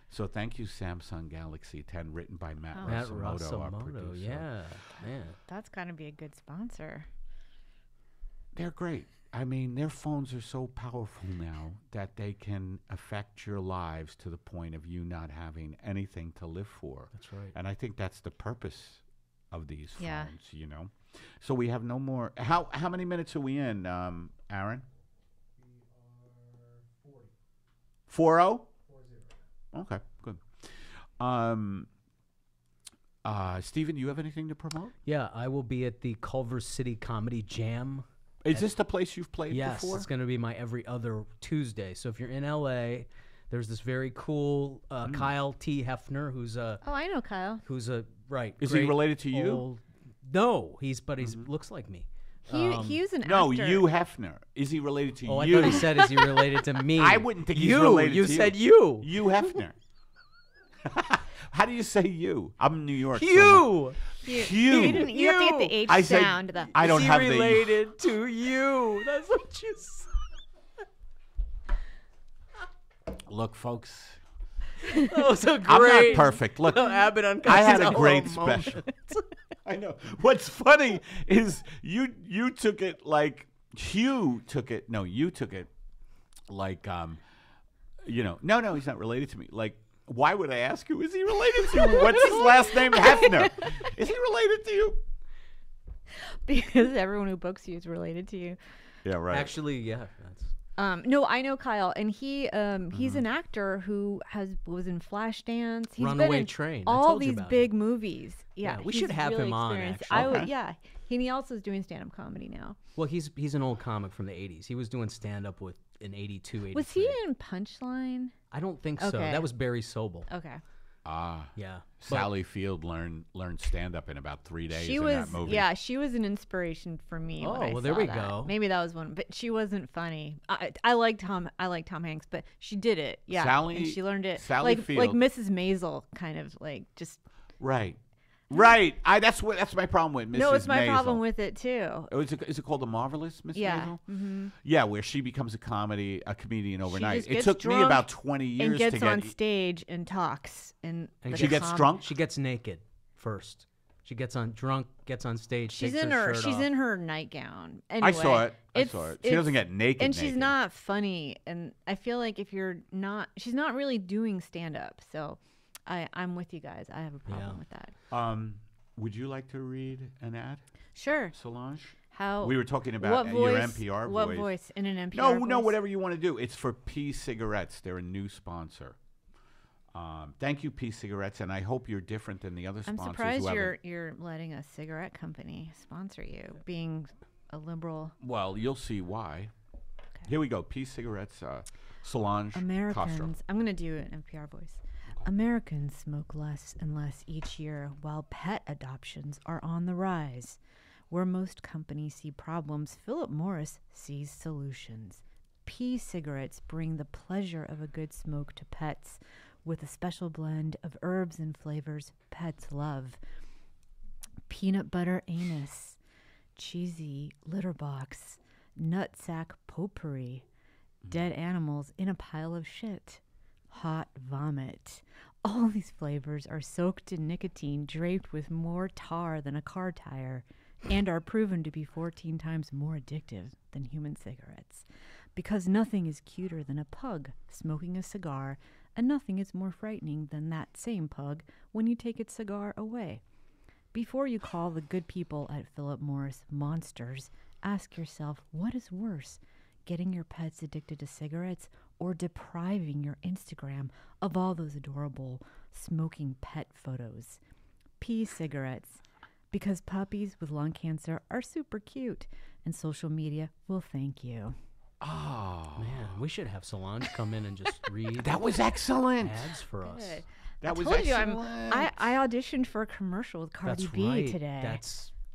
So thank you, Samsung Galaxy 10, written by Matt Rasamoto, our producer. Yeah, man. That's got to be a good sponsor. They're great. I mean, their phones are so powerful now that they can affect your lives to the point of you not having anything to live for. That's right. And I think that's the purpose of these Yeah. phones, you know. So we have no more. How many minutes are we in, Aaron? We are 40. 40? 40. Okay, good. Stephen, you have anything to promote? Yeah, I will be at the Culver City Comedy Jam. Is this the place you've played Yes, before? it's going to be my every other Tuesday. So if you're in LA, there's this very cool Kyle T. Hefner, who's a Oh, I know Kyle. right. Is he great related to you? old- No, he's looks like me. He was an No, actor. Hugh Hefner. Is he related to Oh, I you? thought he said, "Is he related to me?" I wouldn't think he's you. related You to you. said you. Hugh Hefner. How do you say you? I'm in New York. so You. Hugh. You have to get the H I say- sound. I don't Is he have the. related to you. That's what you said. Look, folks. That was a great. I'm not perfect. Look, Abbott on I had a Costello great moment. special. I know. What's funny is you took it like Hugh took it. No, you took it like No, he's not related to me. Like, why would I ask you? Is he related to you? What's his last name? Hefner. Is he related to you? Because everyone who books you is related to you. Yeah, right. Actually, yeah. That's, No, I know Kyle, and he's an actor who was in Flashdance. He's been Runaway in Train. I all told you these about big movies. Yeah, Yeah, we he's should have really him on, experienced. actually. I would, Okay. yeah. And he also is doing stand-up comedy now. well, he's an old comic from the '80s. He was doing stand up with in '82, '83. Was he in Punchline? I don't think so. Okay. That was Barry Sobel. Okay. Yeah. Sally Field learned stand up in about 3 days She in was, that movie. yeah, she was an inspiration for me. when Oh, I well, there saw we that. go. Maybe that was one, but she wasn't funny. I like Tom Hanks, but she did it. Yeah, Sally- and she learned it. Sally like Field- Mrs. Maisel, kind of like just. Right. That's my problem with Mrs. No, it's my Maisel. problem with it too. Oh, is it called The Marvelous Miss Yeah. Maisel? Mm-hmm. Yeah, where she becomes a comedian overnight. just It gets took me drunk about 20 years And gets to get. on stage and talks, and She gets drunk. She gets naked first. She gets on stage. She's takes in her her shirt she's off. in her nightgown. Anyway, I saw it. it's- She doesn't get naked. and she's naked. not funny. And I feel like she's not really doing stand up. So I'm with you guys. I have a problem Yeah. with that. Would you like to read an ad, Sure. Solange? How We were talking about your NPR What voice. voice in an NPR No, voice? whatever you want to do. It's for P Cigarettes. They're a new sponsor. Thank you, P Cigarettes, and I hope you're different than the other I'm sponsors. surprised who haven't- you're letting a cigarette company sponsor you, being a liberal. Well, you'll see why. Here we go. P Cigarettes. Solange Americans, Castro. I'm going to do an NPR voice. Americans smoke less and less each year while pet adoptions are on the rise. Where most companies see problems, Philip Morris sees solutions. P cigarettes bring the pleasure of a good smoke to pets with a special blend of herbs and flavors pets love. Peanut butter anus, cheesy litter box, nutsack potpourri, dead animals in a pile of shit, hot vomit. All these flavors are soaked in nicotine draped with more tar than a car tire and are proven to be 14 times more addictive than human cigarettes. Because nothing is cuter than a pug smoking a cigar, and nothing is more frightening than that same pug when you take its cigar away. Before you call the good people at Philip Morris monsters, ask yourself, what is worse, getting your pets addicted to cigarettes or depriving your Instagram of all those adorable smoking pet photos? P cigarettes, because puppies with lung cancer are super cute, and social media will thank you. Oh, Man, we should have Solange come in and just read that was excellent. ads for us. Good. That I was told you excellent. I auditioned for a commercial with Cardi That's B right. today.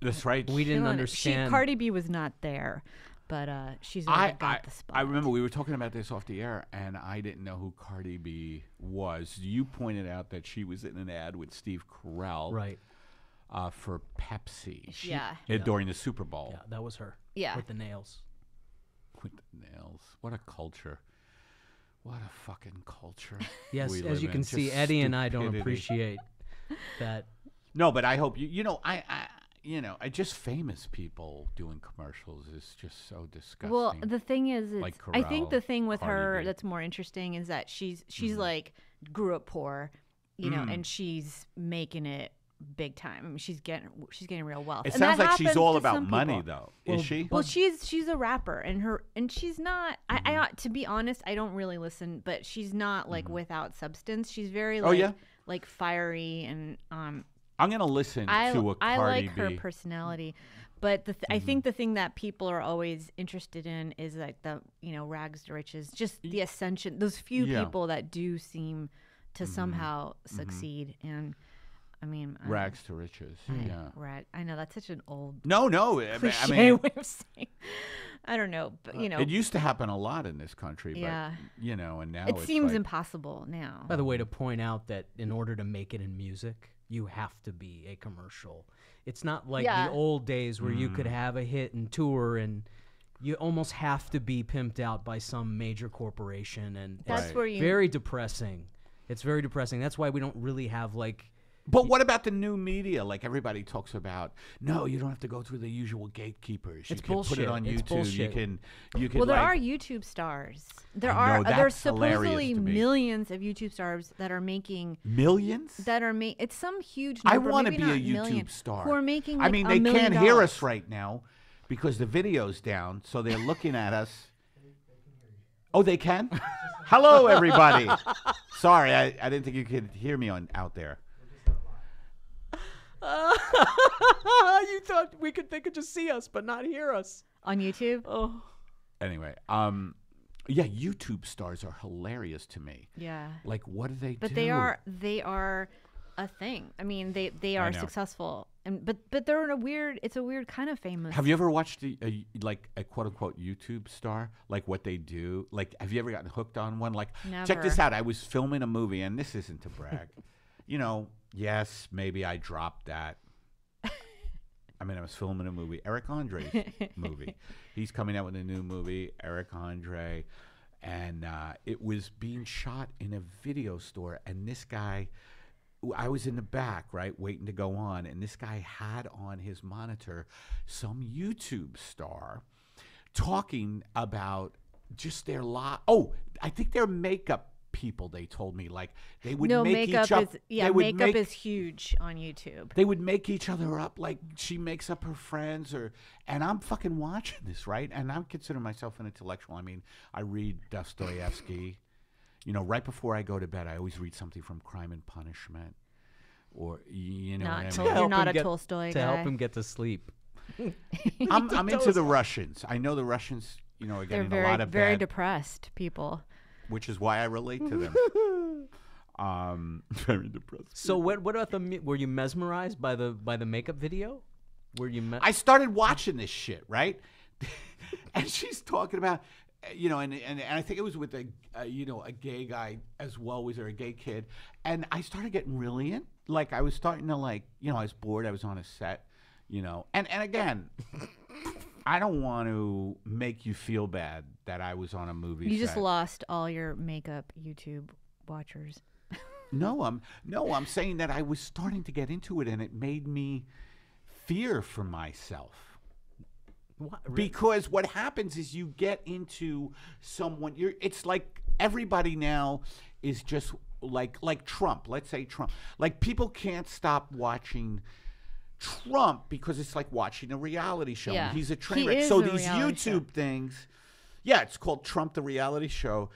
That's right. We didn't understand. Cardi B was not there, but she's already got the spot. I remember we were talking about this off the air, and I didn't know who Cardi B was. You pointed out that she was in an ad with Steve Carell, Right. For Pepsi. Yeah. During the Super Bowl. Yeah, that was her. Yeah. With the nails. With the nails. What a culture. What a fucking culture. Yes, we as live you in. can Just see, Eddie and I don't stupidity. appreciate that. No, but I hope I just famous people doing commercials is just so disgusting. Well, the thing is, Like I think the Carell, thing with Cardi her B. that's more interesting is that she's like grew up poor, and she's making it big time. I mean, she's getting real wealth. It And sounds that like she's happens all to about some money, people. though. Well, Is she? Well, she's a rapper, and she's not. I to be honest, I don't really listen, but she's not like without substance. She's very like yeah? like fiery, and I'm gonna listen to a Cardi I like B. her personality. But I think the thing that people are always interested in is like the rags to riches, just the ascension. Those few Yeah. people that do seem to somehow succeed, and I mean Rags to riches. Yeah. I know that's such an old No. cliche I mean, way of saying. I don't know, but it used to happen a lot in this country, but Yeah. and now it it's seems like, impossible now. By the way, to point out that in order to make it in music, you have to be a commercial. It's not like Yeah. the old days where you could have a hit and tour, and you almost have to be pimped out by some major corporation, and That's it's where you- very depressing. It's very depressing. That's why we don't really have like. But what about the new media? Like everybody talks about, no, you don't have to go through the usual gatekeepers. It's you can put it bullshit. on It's YouTube. bullshit. You can Well, there like, are YouTube stars. There I know, there's that's hilarious supposedly to me. millions of YouTube stars that are making millions. it's some huge I number. want to maybe be a not YouTube million, star. who are making. I Like mean, $1 they million. can't hear us right now because the video's down, so they're looking at us. Oh, they can? Hello, everybody. Sorry, I didn't think you could hear me out there. You thought they could just see us but not hear us. On YouTube. Oh. Anyway, yeah, YouTube stars are hilarious to me. Yeah. Like, what do they do? But they are a thing. I mean, they I are know. successful, and but they're in it's a weird kind of famous. Have you ever watched like a quote unquote YouTube star? Like what they do? Like, have you ever gotten hooked on one? Like, check this Never. out. I was filming a movie, and this isn't to brag. Yes, maybe I dropped that. I mean, I was filming a movie, Eric Andre's movie. He's coming out with a new movie, Eric Andre, and it was being shot in a video store. And this guy, I was in the back, right, waiting to go on, and this guy had on his monitor some YouTube star talking about just their Oh, I think their makeup people. They told me like they would make makeup each other. makeup is huge on YouTube. They would make each other up, like she makes up her friends, and I'm fucking watching this, right? And I'm considering myself an intellectual. I mean, I read Dostoevsky. Right before I go to bed, I always read something from Crime and Punishment, or Not what Tol- I mean? You're not him a Tolstoy to guy. help him get to sleep. I'm into the Russians. I know the Russians, are They're getting very a lot of very bad, depressed people. which is why I relate to them. Very depressed. So what about were you mesmerized by the makeup video? Were you I started watching this shit, right? And she's talking about, and I think it was with a gay guy as well. Was there a gay kid? And I started getting really in. Like I was starting to I was bored. I was on a set, and again, I don't want to make you feel bad that I was on a movie You set. just lost all your makeup YouTube watchers. No, I'm saying that I was starting to get into it, and it made me fear for myself. What? Because what happens is you get into someone. It's like everybody now is just like Trump. Let's say Trump. Like people can't stop watching Trump because it's like watching a reality show. Yeah. And he's a train He wreck. is So a these reality YouTube things, yeah, it's called Trump the reality show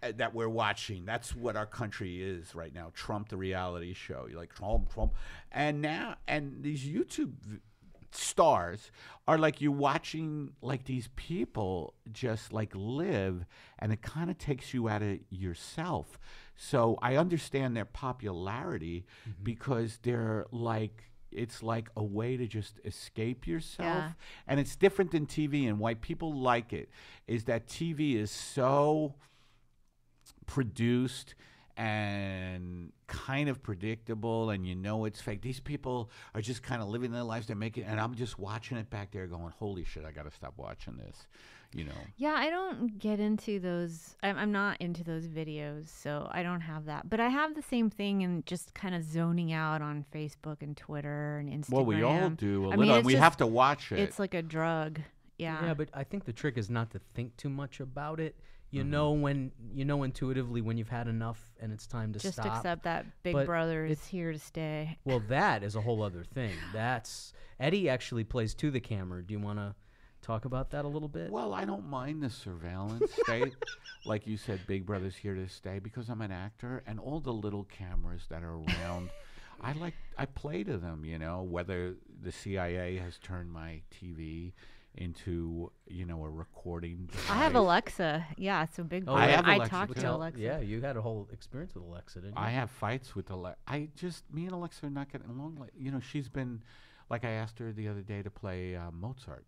that we're watching. That's what our country is right now. Trump the reality show. You're like Trump, and these YouTube stars are like you're watching like these people just like live, and it kind of takes you out of yourself. So I understand their popularity because they're like, it's like a way to just escape yourself. Yeah. And it's different than TV, and why people like it is that TV is so produced and kind of predictable, and you know it's fake. These people are just kind of living their lives. They're making, and I'm just watching it back there going, holy shit, I got to stop watching this, you know. Yeah, I don't get into those. I'm not into those videos, so I don't have that. But I have the same thing and just kind of zoning out on Facebook and Twitter and Instagram. Well, we all do a I little. mean, and it's we just- have to watch it. It's like a drug. Yeah. Yeah, but I think the trick is not to think too much about it. You know when intuitively when you've had enough and it's time to just stop. accept that Big But Brother is here to stay. Well, that is a whole other thing. That's Eddie actually plays to the camera. Do you want to talk about that a little bit? Well, I don't mind the surveillance state. Like you said, Big Brother's here to stay because I'm an actor, and all the little cameras that are around, I play to them, you know, whether the CIA has turned my TV into, you know, a recording device. I have Alexa. Yeah, so Big Oh, Brother. I have I Alexa talk too. to Alexa. Yeah, you had a whole experience with Alexa, didn't you? I have fights with Alexa. Me and Alexa are not getting along. Like, you know, she's been, like I asked her the other day to play Mozart,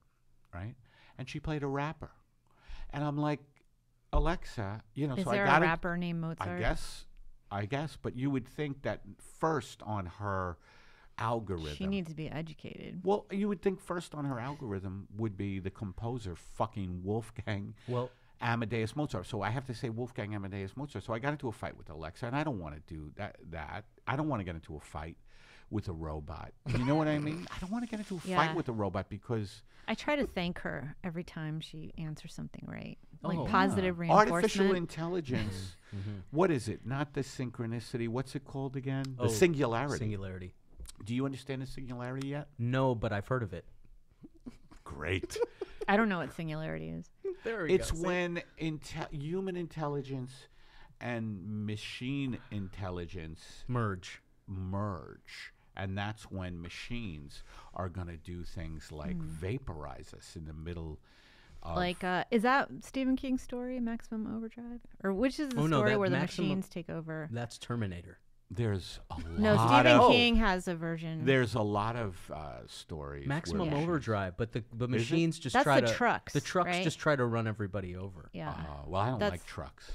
right? And she played a rapper. And I'm like, Alexa, you know, Is so there I a got rapper named Mozart? I guess, but you would think that first on her algorithm. She needs to be educated. Well, you would think first on her algorithm would be the composer fucking Wolfgang Well, Amadeus Mozart. So I have to say Wolfgang Amadeus Mozart. So I got into a fight with Alexa, and I don't want to do that. I don't want to get into a fight with a robot. You know what I mean? I don't want to get into a Yeah. fight with a robot because I try to thank her every time she answers something right. Like Oh, positive reinforcement. artificial intelligence, what is it? Not the synchronicity. What's it called again? Oh, The singularity. Singularity. Do you understand the singularity yet? No, but I've heard of it. Great. I don't know what singularity is. There It's when human intelligence and machine intelligence merge. merge. And that's when machines are going to do things like vaporize us in the middle of... Like, is that Stephen King's story, Maximum Overdrive? Or which is the Oh, no, story that where the Maximum- machines take over? That's Terminator. There's a No, lot Stephen of... King has a version. There's a lot of stories. where Maximum machines- Overdrive, but the machines just That's try the to trucks, the trucks right? just try to run everybody over. Yeah. Well, I don't That's- like trucks.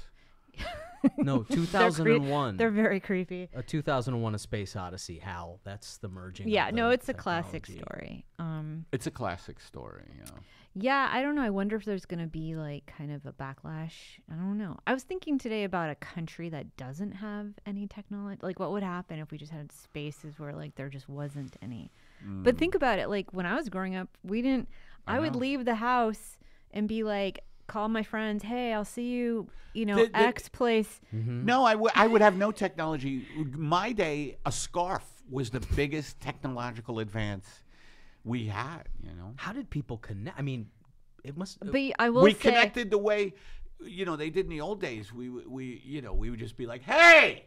No, 2001. They're very creepy. A 2001: A Space Odyssey. Hal. That's the merging. Yeah, of no, the it's a classic technology. story. It's a classic story, you know. Yeah, I don't know. I wonder if there's going to be like kind of a backlash. I don't know. I was thinking today about a country that doesn't have any technology. Like, what would happen if we just had spaces where like there just wasn't any? But think about it. Like when I was growing up, we didn't. I would know. leave the house and be like, call my friends. Hey, I'll see you. You know, The- X place. No, I would have no technology. My day, a scarf was the biggest technological advance we had, you know. How did people connect? I mean, it must. But I will We say, connected the way, you know, they did in the old days. We would just be like, "Hey,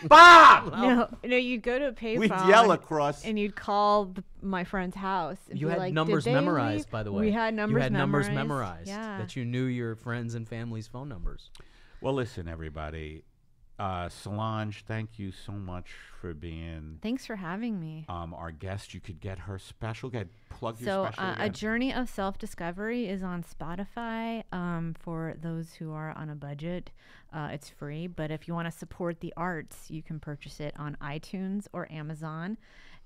Bob!" no, you'd go to a payphone. We'd yell across. and you'd call my friend's house. And You be had like, numbers "Did they memorized, leave?" by the way. We had numbers You had numbers memorized. memorized. Yeah. That you knew your friends and family's phone numbers. Well, listen, everybody. Solange, thank you so much for being Thanks for having me. our guest. You could get her special. Plug your So, special. A again. Journey of Self-Discovery is on Spotify for those who are on a budget. It's free, but if you want to support the arts, you can purchase it on iTunes or Amazon.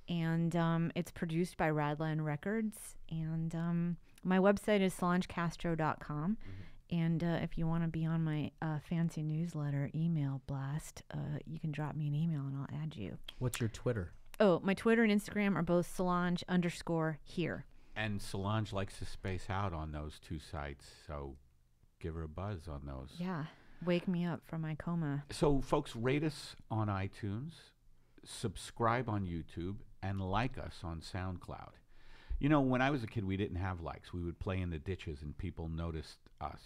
And it's produced by Radline Records. And my website is solangecastro.com. And if you want to be on my fancy newsletter email blast, you can drop me an email and I'll add you. What's your Twitter? Oh, my Twitter and Instagram are both Solange_here. And Solange likes to space out on those two sites, so give her a buzz on those. Yeah. Wake me up from my coma. So, folks, rate us on iTunes, subscribe on YouTube, and like us on SoundCloud. You know, when I was a kid, we didn't have likes. We would play in the ditches, and people noticed us,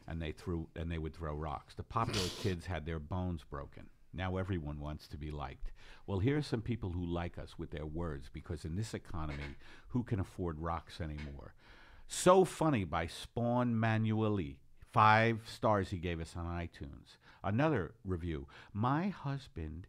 and they would throw rocks. The popular kids had their bones broken, Now everyone wants to be liked. Well, here are some people who like us with their words, because in this economy, who can afford rocks anymore? So Funny by Spawn Manueli. 5 stars he gave us on iTunes. Another review. My husband...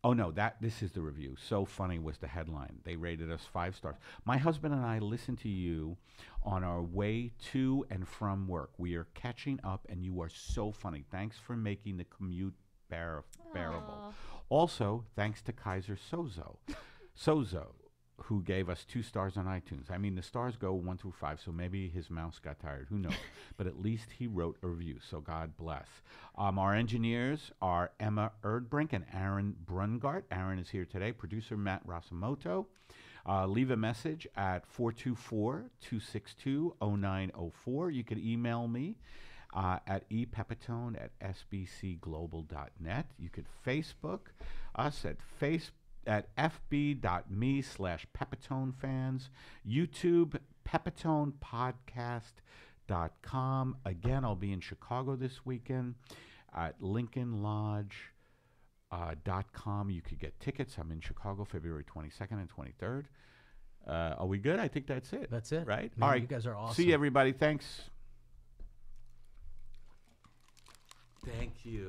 Oh, no, this is the review. So Funny was the headline. They rated us 5 stars. My husband and I listen to you on our way to and from work. We are catching up, and you are so funny. Thanks for making the commute bearable. Also, thanks to Kaiser Sozo, who gave us 2 stars on iTunes. I mean, the stars go 1 through 5, so maybe his mouse got tired. Who knows? But at least he wrote a review, so God bless. Our engineers are Emma Erdbrink and Aaron Brungardt. Aaron is here today. Producer Matt Rasamoto. Leave a message at 424-262-0904. You can email me at epepitone@sbcglobal.net. You could Facebook us at fb.me/Pepitone YouTube, Pepitonepodcast.com. Again, I'll be in Chicago this weekend at LincolnLodge.com. You could get tickets. I'm in Chicago February 22nd and 23rd. Are we good? I think that's it. That's it. Right? Man, All right. you guys are awesome. See you, everybody. Thanks. Thank you.